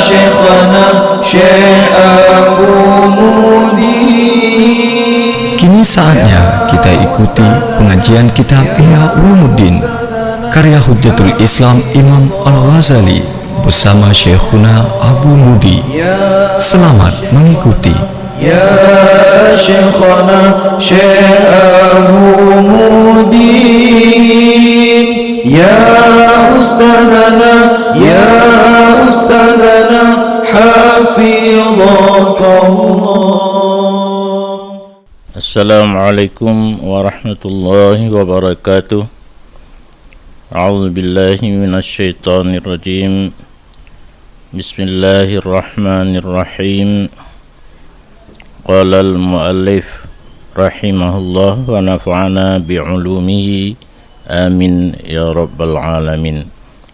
شيخنا شيخ أبو مودي. Kini saatnya kita ikuti pengajian kitab Ihya Ulumuddin karya Hujjatul Islam Imam Al-Ghazali bersama Syekhuna Abu Mudi. Selamat mengikuti. Ya Syekhana Syekh Abu Mudi, Ya Ustadzana, Ya Ustadzana, Hafizakallah. Assalamualaikum warahmatullahi wabarakatuh. A'udzu billahi minasy syaithanir rajim. Bismillahirrahmanirrahim. Qala al-muallif rahimahullah wa nafa'ana bi'ulumihi amin ya rabbal alamin.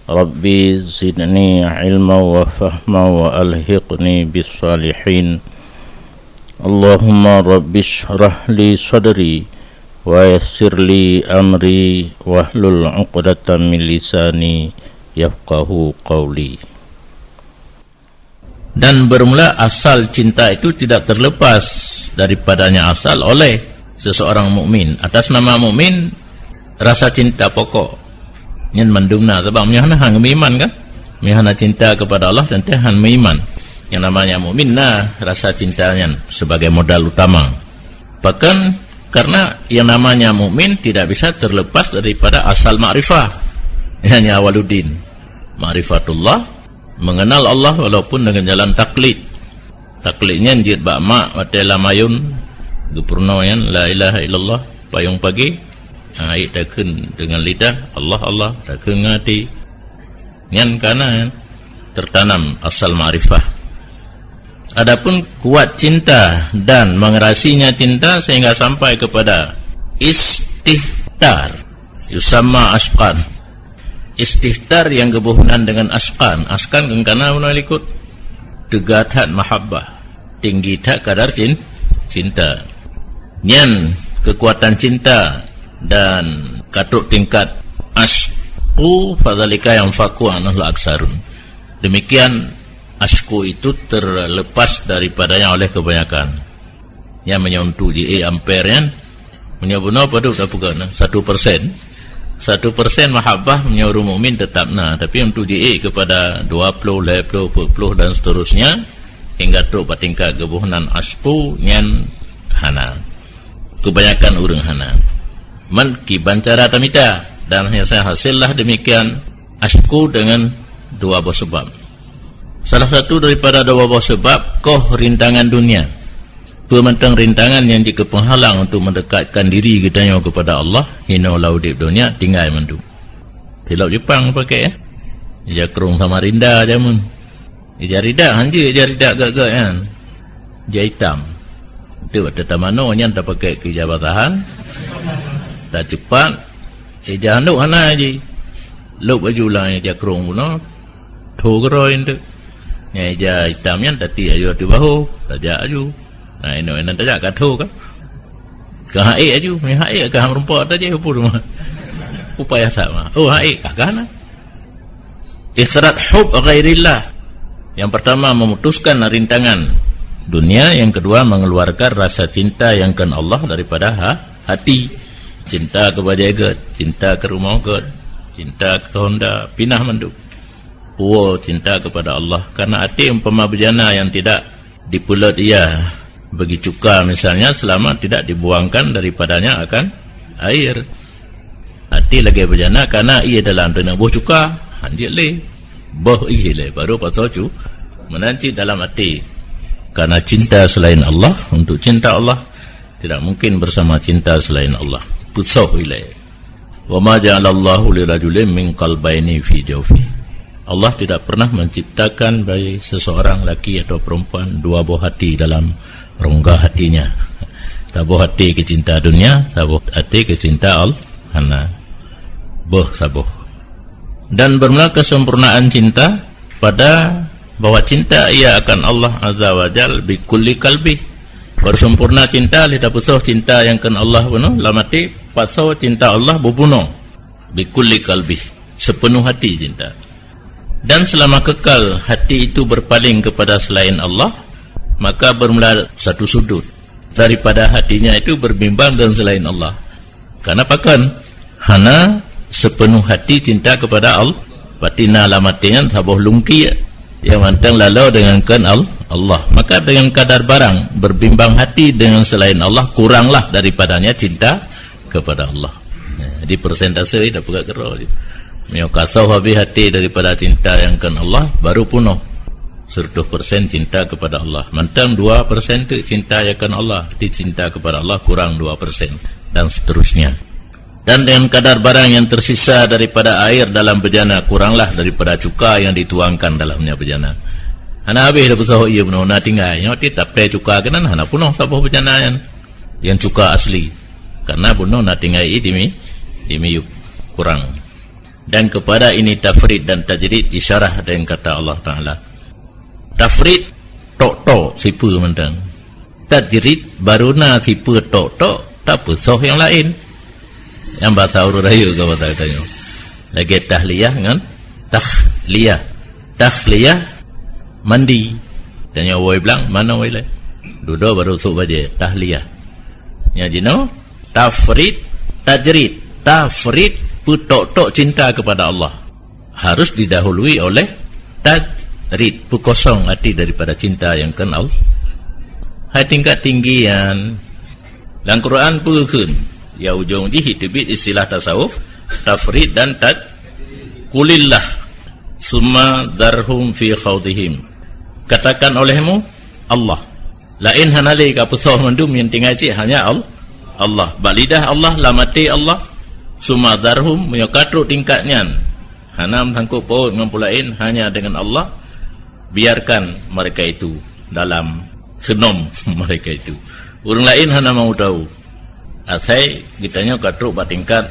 Rabbi zidni ilma wa fahma wa alhiqni bis salihin. Allahumma rabbi shrah li sadri wa yassir li amri wahlul 'uqdatam min lisani yafqahu qawli. Dan bermula asal cinta itu tidak terlepas daripadanya asal oleh seseorang mukmin. Atas nama mukmin rasa cinta pokok nyen mendungna sebab nyana hang iman kan, nyana cinta kepada Allah dan tahan iman. Yang namanya mukmin nah rasa cintanya sebagai modal utama. Bahkan karena yang namanya mukmin tidak bisa terlepas daripada asal ma'rifah, hanya awaluddin ma'rifatullah, mengenal Allah walaupun dengan jalan taklid. Taklidnya njit ba'ma watela mayun gupurnayan la ilaha illallah payung pagi ai takun dengan lidah Allah Allah takun ngati nyan kana tertanam asal ma'rifah. Adapun kuat cinta dan mengerasinya cinta sehingga sampai kepada istihtar, yusamma ashqan. Istihtar yang kebuhunan dengan ashqan. Ashqan kengkana unalikut degatan mahabbah, tinggi tak kadar cinta. Nyan kekuatan cinta dan katuk tingkat ashqu fadzalika yang faku anahul aksarun. Demikian asku itu terlepas daripadanya oleh kebanyakan yang menyentuh di ampere yang menyebutnya pada bukan 1%. 1% mahabbah menyuruh mukmin tetap tapi untuk di kepada 20, 40 dan seterusnya hingga tu tingkat kebuhunan asku nyan hana kebanyakan urang hana man kibancara tamita dan hasillah demikian asku dengan dua buah sebab. Salah satu daripada dua buah sebab rintangan dunia, pementang rintangan yang jika penghalang untuk mendekatkan diri kita kepada Allah hina laudip dunia tinggal mandu. Tilap Jepang pakai ya kerung sama rinda jamun ija hanji ija gagak kan ija hitam itu ada mano yang tak pakai kejabatan tak cepat ija handuk hana aja lup baju lah ija kerung no thogroin tu ija hitamnya tadi ayo di bahu tajak aju nah ini nan tajak katu kan ke haik aju ni haik ke hang rumput aja apa rumah upaya sama haik kagana ikhrat hub ghairillah. Yang pertama memutuskan rintangan dunia, yang kedua mengeluarkan rasa cinta yang kan Allah daripada hati. Cinta kepada egot, cinta ke rumah egot, cinta ke Honda pinah mandu. Puo cinta kepada Allah karena hati umpama bejana yang tidak dipulut ia bagi cuka misalnya selama tidak dibuangkan daripadanya akan air. Hati lagi bejana karena ia dalam dana buah cuka hanjit le boh ile baru pasocu menanci dalam hati karena cinta selain Allah. Untuk cinta Allah tidak mungkin bersama cinta selain Allah. Putsau ile wa ma ja'alallahu lirajulin min qalbayni fi jawfi. Allah tidak pernah menciptakan bagi seseorang laki atau perempuan dua buah hati dalam rongga hatinya. Tabuh hati ke cinta dunia, tabuh hati ke cinta Allah. Hana boh sabuh. Dan bermula kesempurnaan cinta pada bahwa cinta ia akan Allah Azza wa Jal bi kulli qalbi. Bersempurna cinta lihat pusuh cinta yang kan Allah bunuh lamati patso cinta Allah bubuno bi kulli qalbi sepenuh hati cinta. Dan selama kekal hati itu berpaling kepada selain Allah, maka bermula satu sudut daripada hatinya itu berbimbang dan selain Allah. Kenapa kan? Hana sepenuh hati cinta kepada Allah. Patina lamatinya sabuh lungki yang mantang lalau dengan kan Allah. Maka dengan kadar barang berbimbang hati dengan selain Allah, kuranglah daripadanya cinta kepada Allah. Jadi persentase dah pegak kerah dia. Mio kasau habis hati daripada cinta yang kan Allah, baru punuh 100% cinta kepada Allah. Mantang 2% tu cinta yang kan Allah, dicinta kepada Allah kurang 2%, dan seterusnya. Dan dengan kadar barang yang tersisa daripada air dalam bejana, kuranglah daripada cuka yang dituangkan dalamnya bejana. Hana habis dah besar ia benar nak tinggal. Yang tak pay cuka kenan hana punuh sabuh bejana yang cuka asli. Karena benar nak tinggal ini demi kurang. Dan kepada ini tafrid dan tajrid isyarah dengan kata Allah Ta'ala. Tafrid tok-tok sipu mentang. Tajrid baruna sipu tok-tok tak pesoh yang lain. Yang bahasa urut raya ke bahasa katanya. Lagi tahliyah kan? Tahliyah. Tahliyah mandi. Tanya woi bilang mana woi lain? Duduk baru sok baca tahliyah. Ya jino tafrid tajrid. Tafrid putok-tok cinta kepada Allah harus didahului oleh tajrid, pukosong hati daripada cinta yang kenal. Hai tingkat tinggian dalam Quran pukun ya ujung di hitibit istilah tasawuf tafrid dan kulillah summa darhum fi khawdihim. Katakan olehmu Allah lain hanali kapusoh mendum yang tinggal cik hanya Allah balidah Allah lamati Allah summa darhum menyokatru tingkatnya hanam tangkup pohon mempulain hanya dengan Allah. Biarkan mereka itu dalam senom mereka itu. Orang lain hana mau tahu. Asai kitanya katru batingkat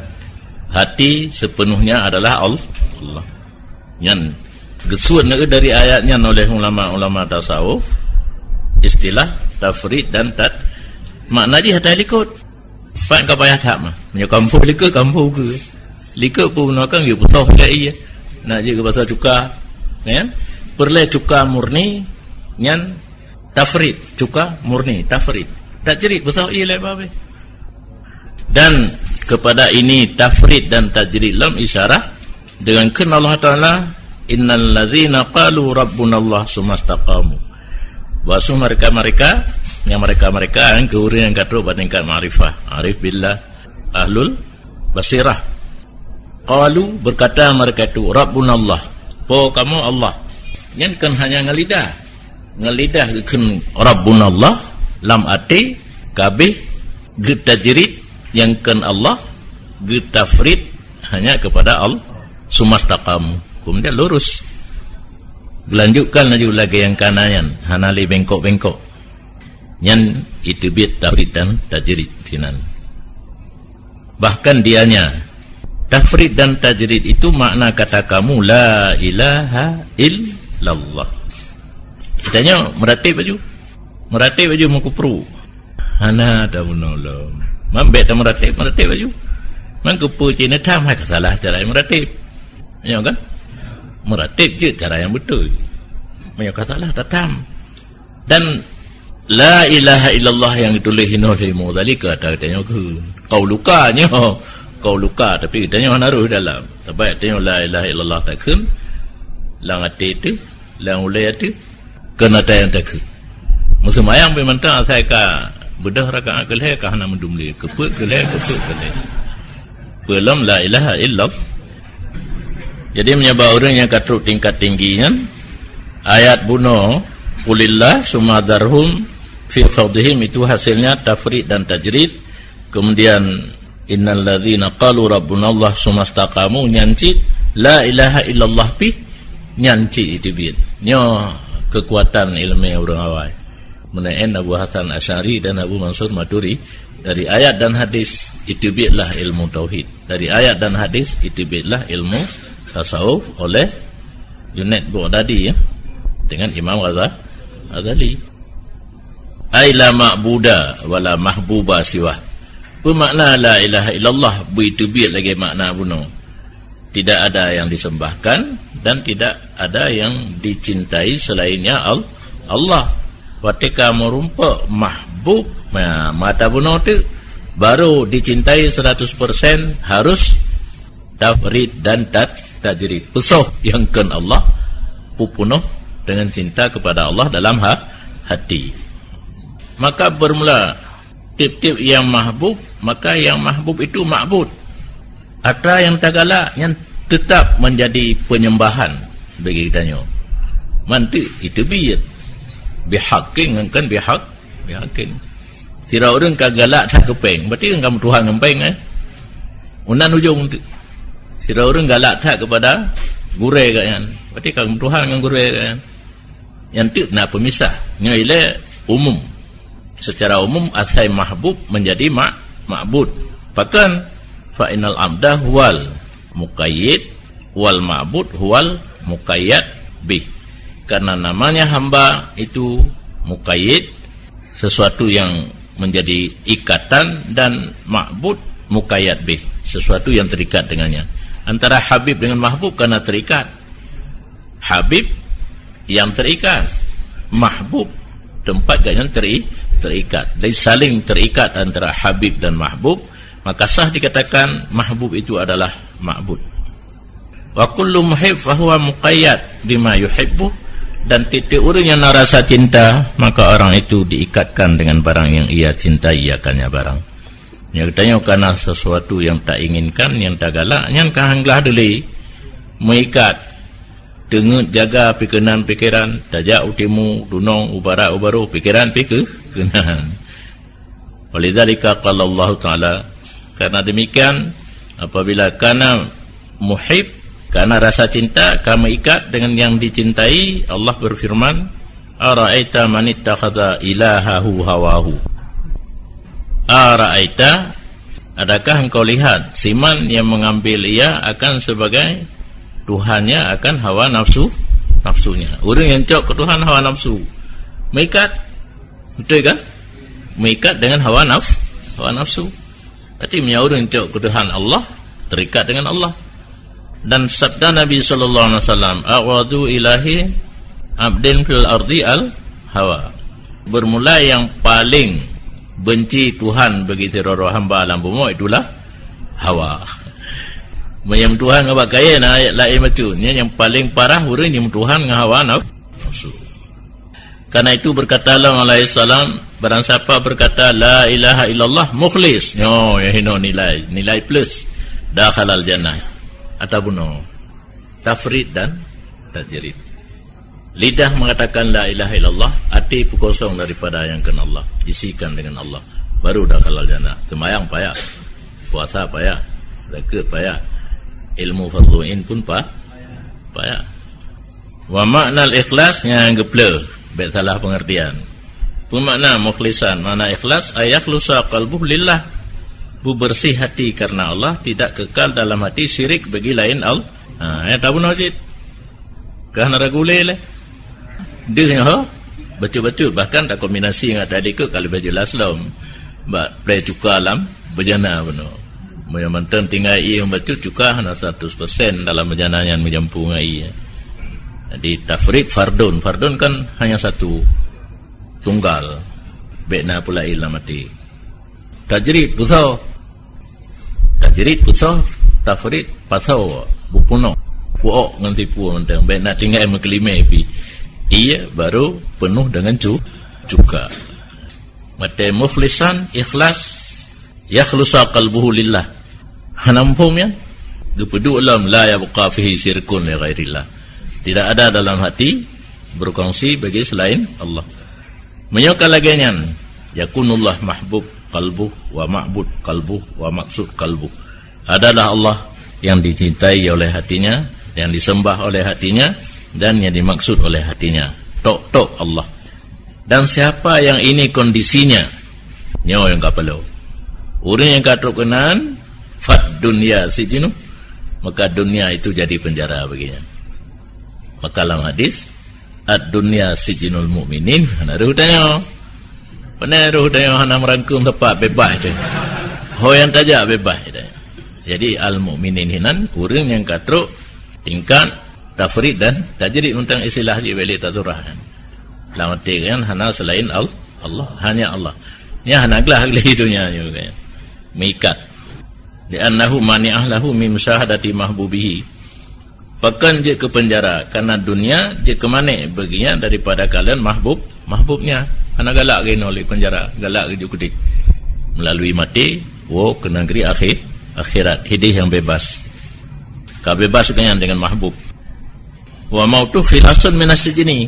hati sepenuhnya adalah Allah. Yang gesuan dari ayatnya oleh ulama-ulama tasawuf istilah tafrid dan makna dia hati likut. Pak kau payah tak mah. Punya kampung lika pun nak dia besar lagi ya. Nak je ke bahasa cuka. Kan? Perle cuka murni nyan tafrid, cuka murni tafrid. Tak jerit besar ialah babe. Dan kepada ini tafrid dan tajrid lam isyarah dengan ken Allah Taala innal ladzina qalu rabbunallah sumastaqamu. Bahasa mereka yang mereka yang keurin yang kata tingkat ma'rifah arif billah ahlul basirah qalu berkata mereka itu rabbunallah po kamu Allah yang kan hanya ngelidah kan rabbunallah lam ati kabih getajrid yang kan Allah getafrid hanya kepada Allah sumastaqamu kemudian lurus gelanjutkan lagi yang kanannya hanali bengkok-bengkok yang itu bid tafrid dan tajrid sinan. Bahkan dianya tafrid dan tajrid itu makna kata kamu la ilaha illallah. Kitanya meratib baju mengkupru hana ada menolong mambet tak meratib baju mengkupu cina tam hai salah cara yang meratib ya kan meratib je cara yang betul banyak salah tatam. Dan la ilaha illallah yang ditulis hinohimu dalika katanya kau luka tapi katanya naruh dalam sebab katanya la ilaha illallah takun lang ati itu lang ulai itu kena tayang takun musumayang bimantang saya ka bedah raka akal he ka hana mendumli kepuk kele belum la ilaha illallah. Jadi menyebab orang yang katruk tingkat tingginya ayat bunuh kulillah sumadarhum fi khawdihim itu hasilnya tafrid dan tajrid. Kemudian innal ladzina qalu rabbunallah sumastaqamu nyancit la ilaha illallah pi nyancit itu bid nyo kekuatan ilmu orang awal menaen Abu Hasan Asy'ari dan Abu Mansur Maturi dari ayat dan hadis itu bidlah ilmu tauhid. Dari ayat dan hadis itu bidlah ilmu tasawuf oleh Junaid Baghdadi ya dengan Imam Ghazali. Ai la ma'buda wala mahbuba siwa. Bermakna la ilaha illallah begitu biar lagi makna bunuh. Tidak ada yang disembahkan dan tidak ada yang dicintai selainnya Allah. Ketika merumpa mahbub mata bunuh tu baru dicintai 100%, harus tafrid dan tajrid, pesuh yang kan Allah pupunuh dengan cinta kepada Allah dalam hati. Maka bermula tip-tip yang mahbub, maka yang mahbub itu ma'bud. Ada yang tagala yang tetap menjadi penyembahan bagi kitanya. Mantu itu bihakin kan bihakin. Tira orang kagalak tak kepeng, berarti kamu Tuhan ngempeng unan ujung tu. Tira orang galak tak kepada gure kan, berarti kamu Tuhan dengan gure kan. Yang tu nak pemisah ngaile umum. Secara umum asai mahbub menjadi ma'bud. Bahkan fa innal amdah wal muqayyid wal ma'bud huwal muqayyad bih. Karena namanya hamba itu muqayyid, sesuatu yang menjadi ikatan, dan ma'bud muqayyad bih, sesuatu yang terikat dengannya. Antara habib dengan mahbub karena terikat. Habib yang terikat, mahbub tempat yang terikat. Dari saling terikat antara habib dan mahbub, maka sah dikatakan mahbub itu adalah ma'bud. Wa kullu muhib fahuwa muqayyad bima yuhibbu, dan titik orang yang rasa cinta, maka orang itu diikatkan dengan barang yang ia cintai akannya barang. Yang katanya karena sesuatu yang tak inginkan, yang tak galak, yang kahanglah deli mengikat dengut jaga pikiran tajak utimu dunong ubara ubaru pikiran kenan. Walidzalika qala Allah taala, karena demikian apabila kana muhib, karena rasa cinta kamu ikat dengan yang dicintai, Allah berfirman, ara'aita man ittakhadha ilahahu hawahu. Ara'aita, adakah engkau lihat siman yang mengambil ia akan sebagai Tuhannya, akan hawa nafsunya. Orang yang cok ke Tuhan hawa nafsu, mengikat, betul kan? Mengikat dengan hawa nafsu. Tapi orang yang cok ke Tuhan Allah, terikat dengan Allah. Dan sabda Nabi sallallahu alaihi wasallam, a'wadu ilahi abdin fil ardi al hawa. Bermula yang paling benci Tuhan bagi seluruh hamba alam bumi itulah hawa. Yang Tuhan ngabak kaya na ayat lain macam ni, yang paling parah orang yang Tuhan ngahawa nafsu. Karena itu berkata Allah alaihi salam, barang siapa berkata la ilaha illallah mukhlis, yo ya hino nilai plus dakhalal jannah. Ataupun tafrid dan tajrid. Lidah mengatakan la ilaha illallah, hati kosong daripada yang kenal Allah, isikan dengan Allah, baru dakhalal jannah. Sembahyang payah, puasa payah, zakat payah, ilmu fardhu'in pun payah. Wa makna al-ikhlas yang geple, baik salah pengertian. Pemakna mukhlisan, makna ikhlas ayakhlusa qalbuhu lillah, bersih hati karena Allah, tidak kekal dalam hati syirik bagi lain Allah. Tahu najid kerana reguler lah dia betul-betul, bahkan tak kombinasi dengan tadi ke kalau baju laslam bak play cuka alam berjana benar. Yang mantan tinggal ia membaca cuka hanya 100% dalam berjana yang menjampu dengan ia. Jadi tafrid fardun kan hanya satu tunggal, bekna pula ilah mati. Tajrid pusau, tafrid pasau bupuno puok nganti puok mentang baik nak tinggal kelima pi ia baru penuh dengan cuka. Mata muflisan ikhlas yakhlusa qalbuhu lillah, hanampum ya gepedu alam la yabqa fihi syirkun li ghairillah, tidak ada dalam hati berkongsi bagi selain Allah. Menyokal laginya yakunullah mahbub qalbu wa ma'bud qalbu wa maksud qalbu, adalah Allah yang dicintai oleh hatinya, yang disembah oleh hatinya, dan yang dimaksud oleh hatinya. Tok Allah. Dan siapa yang ini kondisinya, nyawa yang kapalo, orang yang katruk kenan fat dunia sijinu, maka dunia itu jadi penjara baginya. Maka dalam hadis ad dunia sijinul mu'minin, naruh tanya penaruh dia hana merangkum tempat bebas itu. Hoyan tajak bebas itu. Jadi al-mu'minin hinan orang yang katruk tingkat tafrid dan tajrid tentang istilah haji balik tak surah kan. Dalam arti kan hana selain Allah, hanya Allah. Ya hana gelah ahli dunia juga kan. Mikat. Li'annahu mani'ah lahu min musyahadati mahbubihi. Pakan dia ke penjara karena dunia dia ke mana baginya daripada kalian mahbubnya. Hana galak kena oleh penjara, galak ke diukuti. Melalui mati, ke negeri akhirat, hidup yang bebas. Bebas dengan mahbub. Wa mautu khilasun minas sijni.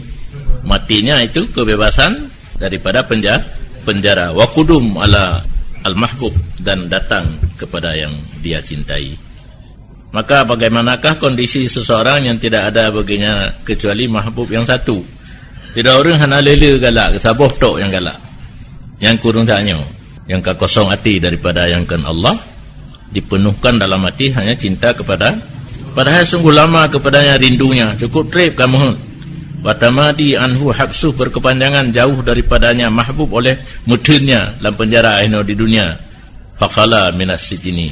Matinya itu kebebasan daripada penjara. Wa qudum ala al-mahbub, dan datang kepada yang dia cintai. Maka bagaimanakah kondisi seseorang yang tidak ada baginya kecuali mahbub yang satu? Tidak orang hana lele galak, saboh tok yang galak. Yang kurung tanya, yang kosong hati daripada yang kan Allah, dipenuhkan dalam hati hanya cinta kepada, padahal sungguh lama kepadanya rindunya, cukup trip kamu. Watamadi anhu habsuh, berkepanjangan jauh daripadanya mahbub oleh mutunnya dalam penjara di dunia. Fakhala minas sijni,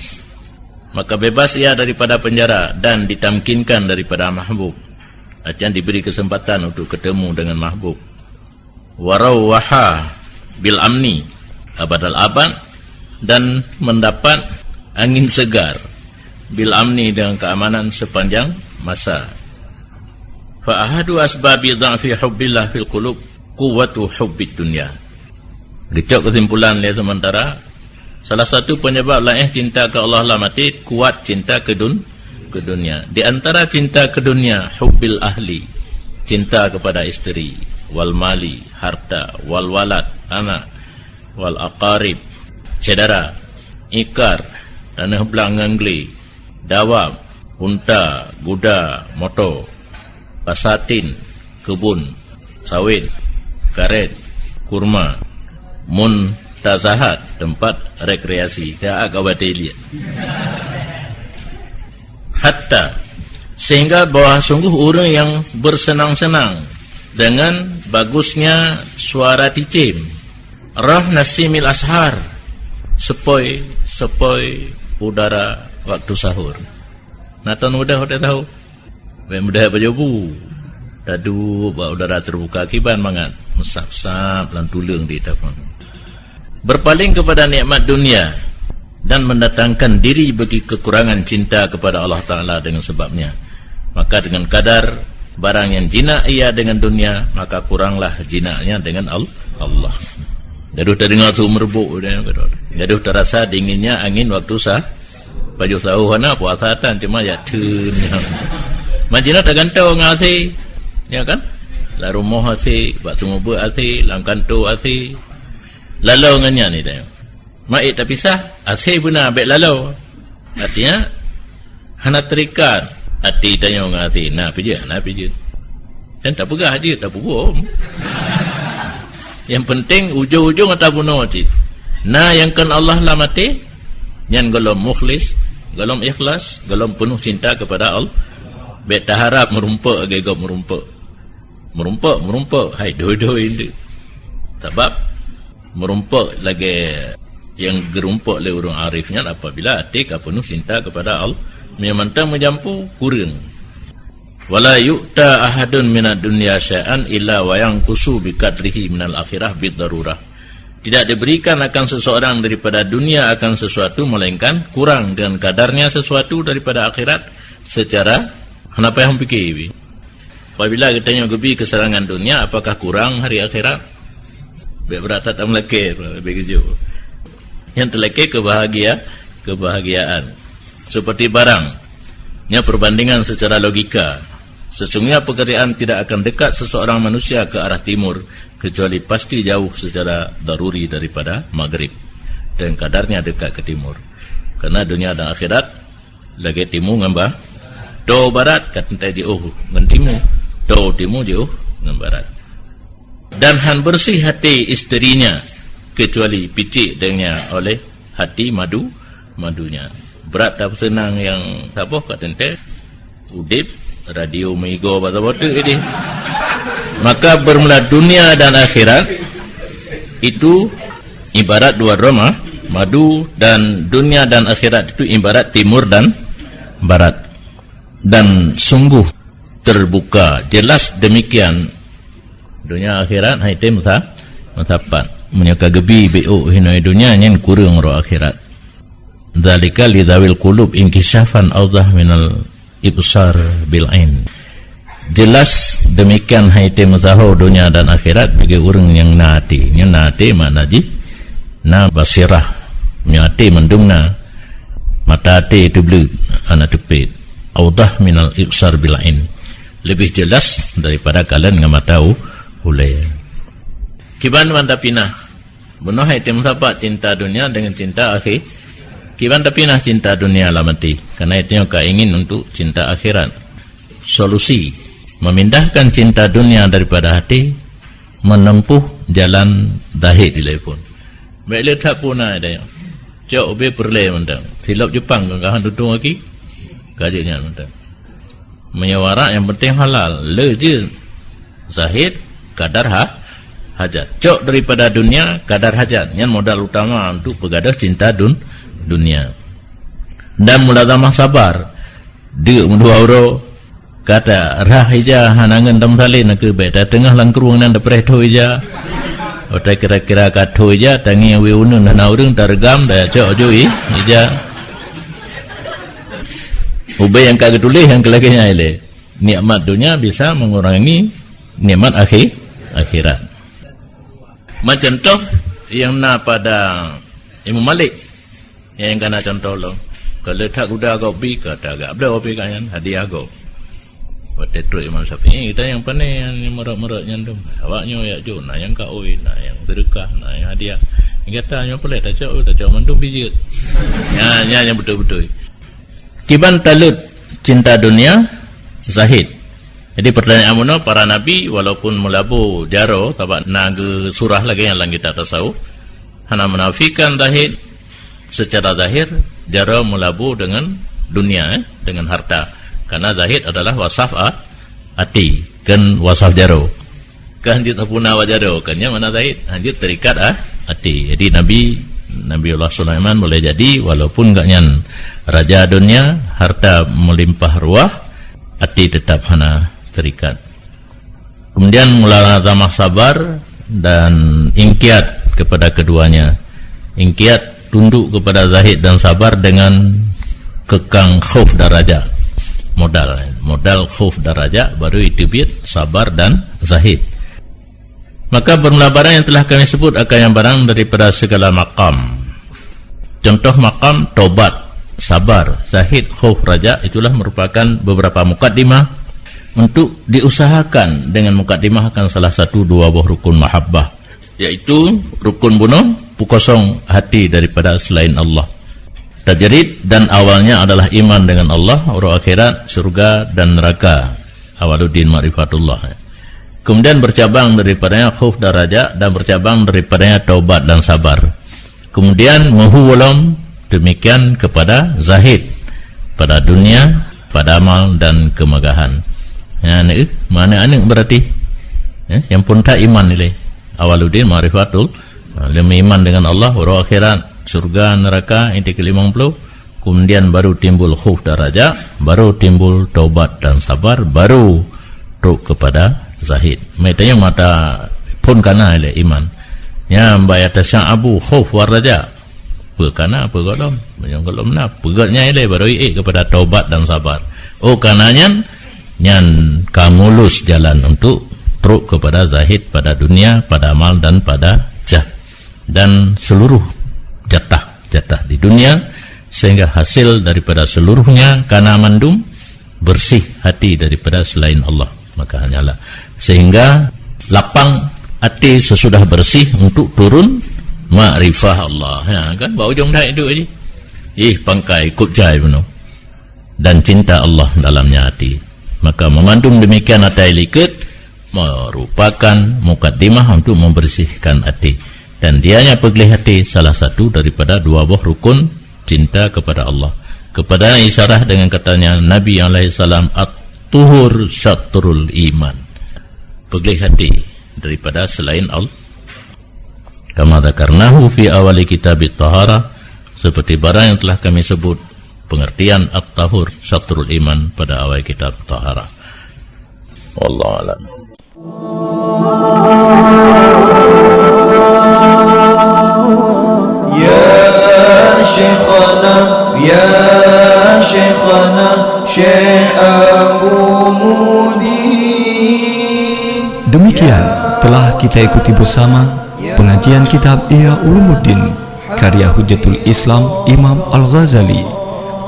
maka bebas ia daripada penjara dan ditamkinkan daripada mahbub. Artinya diberi kesempatan untuk ketemu dengan mahbub. Warawwaha bil amni abadal abad, dan mendapat angin segar bil amni, dengan keamanan sepanjang masa. Fa ahadu asbabi dha'fi hubbillah fil qulub quwwatu hubbid dunya. Gecok kesimpulan dia sementara, salah satu penyebab lain cinta ke Allah lah mati, kuat cinta ke dunia. Di antara cinta ke dunia, hubbil ahli, cinta kepada isteri, wal mali, harta, wal walad, anak, wal aqarib, saudara, ikar, tanah belang ngangli, dawam, unta, kuda, motor, pasatin, kebun, sawit, karet, kurma, muntazahat, tempat rekreasi. Dah agak lihat. Hatta, sehingga bahwa sungguh orang yang bersenang-senang dengan bagusnya suara ticim, rah nasimil ashar, sepoi udara waktu sahur. Natan mudah tahu. Mudah berjobu. Tadu udara terbuka kiban mangat, mesap-sap lan tulung di tapang. Berpaling kepada nikmat dunia dan mendatangkan diri bagi kekurangan cinta kepada Allah Ta'ala dengan sebabnya. Maka dengan kadar barang yang jinak ia dengan dunia, maka kuranglah jinaknya dengan Allah. Gaduh terdengar tu merebuk, gaduh terasa dinginnya angin waktu baju sahuhana puasatan cuma ya tun. Majina tak gantau ngasi, ya kan? La rumah asi, bak semua buat asi, lang kanto asi. Lalau nganya ni dah. Mai tak pisah, asi benar baik lalau. Artinya hana terikat hati tanya ngasi, nak pijak. Dan tak pegah dia, tak pugum. Yang penting ujung-ujung atau bunuh cik. Nah yang kan Allah lah mati, yang golom mukhlis, golom ikhlas, golom penuh cinta kepada Allah. Bet tak harap merumpak agak merumpak. Hai doi ini. Sebab merumpak lagi yang gerumpak oleh orang arifnya apabila hati penuh cinta kepada Allah. Memantang menjampu kurang. Wala yu'ta ahadun minad dunya syai'an illa wa yanqusu bi qadrihi minal akhirah bid darurah. Tidak diberikan akan seseorang daripada dunia akan sesuatu melainkan kurang dengan kadarnya sesuatu daripada akhirat secara kenapa yang fikir. Apabila kita nyogobi keserangan dunia, apakah kurang hari akhirat? Berat tak melekir begitu. Yang terlekir kebahagiaan. Seperti barangnya perbandingan secara logika. Sesungguhnya pekerjaan tidak akan dekat seseorang manusia ke arah timur kecuali pasti jauh secara daruri daripada maghrib, dan kadarnya dekat ke timur. Karena dunia dan akhirat lagi timur ngambah do barat kata jauh ngan timur, do timur jauh ngan barat. Dan han bersih hati isterinya kecuali picik dengannya oleh hati madunya. Berat tak senang yang saboh kat tente udip radio meigo bata-bata ini. Maka bermula dunia dan akhirat itu ibarat dua drama madu, dan dunia dan akhirat itu ibarat timur dan barat. Dan sungguh terbuka. Jelas demikian. Dunia akhirat haitim matapat. Menyaka gebi BO hinai dunia nyen kurang ro akhirat. Dzalika lidzawil qulub inkishafan awdah minal ibsar bil ain. Jelas demikian haitim tahu dunia dan akhirat bagi orang yang nati. Yang nati makna ji na basirah. Nyati mendungna mata hati itu blue anak tepit. Awdah minal ibsar bil ain. Lebih jelas daripada kalian ngamatau ulai. Kiban manta pinah. Benar haitim sahabat cinta dunia dengan cinta akhir. Kiban pinah cinta dunia lah mati. Karena itu yang kau ingin untuk cinta akhirat. Solusi memindahkan cinta dunia daripada hati, menempuh jalan zahid dilai-pun. Baiklah tak punah ada yang. Cok obe perleh mentang. Silap Jepang kahan tutung lagi. Kajiknya mentang. Menyawara yang penting halal. Le je zahid kadar hajat. Cok daripada dunia kadar hajat. Yang modal utama untuk pegadah cinta dunia. Dan mulazamah sabar. Dia mendua euro kata rah ija hanangan dam salin ke beta tengah langkruang nan dapre tho ija. Otai kira-kira katho ija tangi we unun na urang targam da cok joi ija. Ubay yang kagak tulis yang kelakanya ile. Nikmat dunia bisa mengurangi nikmat akhirat. Macam contoh yang na pada Imam Malik yang kena contoh lo. Kalau tak kuda agak bi kata agak berapa bi kan hadiah agak. Waktu itu Imam Syafi'i kita yang pandai yang merak-merak nyandum. Awaknya ya jo na yang kaoi na yang berkah na yang hadiah. Yang kata yang pelai tak cak mantu pijit. Ya yang betul-betul. Kiban talut cinta dunia zahid. Jadi pertanyaan amunah para nabi walaupun melabu jaro tabak naga surah lagi yang lang kita tasawuf hana menafikan zahid secara zahir jaro melabu dengan dunia dengan harta karena zahid adalah wasaf ati kan wasaf jaro kan dia tapuna wajaro kan yang mana zahid lanjut terikat ati. Jadi Nabi Allah Sulaiman boleh jadi walaupun gak nyan raja dunia, harta melimpah ruah, hati tetap hana terikat. Kemudian mulazamah sabar dan ingkiat kepada keduanya. Ingkiat tunduk kepada zahid dan sabar dengan kekang khauf daraja. Modal khauf daraja baru itibit sabar dan zahid. Maka bermula barang yang telah kami sebut akan yang barang daripada segala maqam. Contoh maqam tobat, sabar, zahid, khauf, raja itulah merupakan beberapa mukaddimah untuk diusahakan. Dengan mukaddimah akan salah satu dua buah rukun mahabbah, yaitu rukun bunuh pukosong hati daripada selain Allah. Tajrid dan awalnya adalah iman dengan Allah, urut akhirat, surga dan neraka. Awaluddin ma'rifatullah. Kemudian bercabang daripadanya khauf dan raja dan bercabang daripadanya taubat dan sabar. Kemudian muhuwalam demikian kepada zahid pada dunia, pada amal dan kemegahan. Ya, mana anak berarti? Ya, yang pun tak iman ini. Awaluddin ma'rifatul, lebih iman dengan Allah, urut akhirat, surga, neraka, inti ke-50. Kemudian baru timbul khauf dan raja, baru timbul taubat dan sabar, baru ruk kepada zahid. Metanya mata pun kana ile iman. Ya bayar tasya'abu khauf war raja. Perkana apa golom? Yang golom na pegatnya ile baru kepada taubat dan sabar. Oh kananya nyan kamulus jalan untuk truk kepada zahid pada dunia, pada amal dan pada jah. Dan seluruh jatah di dunia sehingga hasil daripada seluruhnya kana mandum bersih hati daripada selain Allah. Maka hanyalah sehingga lapang hati sesudah bersih untuk turun ma'rifah Allah. Ya kan bawa ujung dah itu aja. Pangkai kubjai penuh dan cinta Allah dalamnya hati. Maka memandung demikian atai liket merupakan mukaddimah untuk membersihkan hati. Dan dianya pegli hati salah satu daripada dua buah rukun cinta kepada Allah. Kepada isyarah dengan katanya Nabi alaihissalam tuhur syatrul iman, pegli hati daripada selain Allah. Kama dzakarnahu fi awali kitabit taharah, seperti barang yang telah kami sebut pengertian at-tahur syatrul iman pada awal kitab taharah. Wallahu a'lam. يا شيخنا يا شيخنا شيخ أبو مودين. Demikian telah kita ikuti bersama pengajian kitab Ihya Ulumuddin karya Hujjatul Islam Imam Al-Ghazali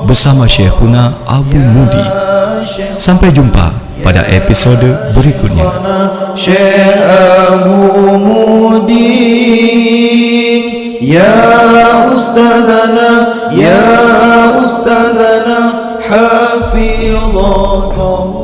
bersama Syekhuna Abu Mudi. Sampai jumpa pada episode berikutnya. Syekh Abu Mudin, ya ustadzana hafizallah.